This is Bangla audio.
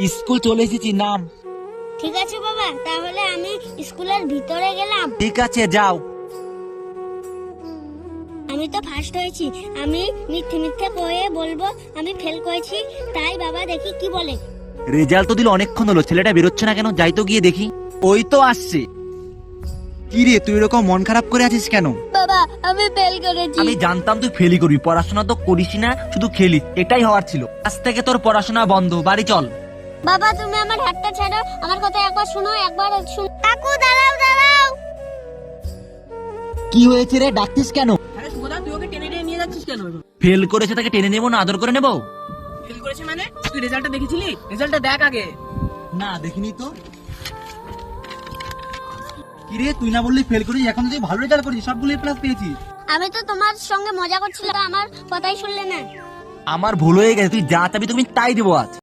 স্কুল চলে এসেছি, নাম। ঠিক আছে বাবা, তাহলে আমি স্কুলের ভিতরে গেলাম। ঠিক আছে, যাও। আমি তো ফার্স্ট হয়েছি। আমি মিথ্যে মিথ্যে কয়ে বলবো আমি ফেল করেছি, তাই বাবা দেখি কি বলে। রেজাল্ট তো দিল অনেকক্ষণ হলো, ছেলেটা বেরোচ্ছে না কেন? যাই তো গিয়ে দেখি। ওই তো আসছে। কি রে, তুই এরকম মন খারাপ করে আছিস কেন? বাবা আমি ফেল করেছি। আমি জানতাম তুই ফেলই করবি, পড়াশোনা তো করিস না, শুধু খেলিস, এটাই হওয়ার ছিল। আজ থেকে তোর পড়াশোনা বন্ধ, বাড়ি চল। বাবা তুমি আমার হাতটা ছাড়ো, আমার কথা একবার শুনো, একবার শুনো। কাকু দাঁড়াও দাঁড়াও। কি হয়েছে রে, ডাকছিস কেন? আরে সুগদা, তুই ওকে টেনে টেনে নিয়ে যাচ্ছিস কেন? ফেল করেছে তাকে টেনে নেবো না, আদর করে নেবো? ফেল করেছে মানে? তুই রেজাল্টটা দেখেছিলি? রেজাল্টটা দেখ আগে। না, দেখিনি তো। কি রে, তুই না বললি ফেল করেছিস, এখন তুই ভালো রেজাল্ট করেছিস, সবগুলো প্লাস পেয়েছিস। আমি তো তোমার সঙ্গে মজা করছিলাম, আমার কথাই শুনলে না। আমার ভুল হয়ে গেছে, তুই যা চাবি তুমি তাই দেবো আজ।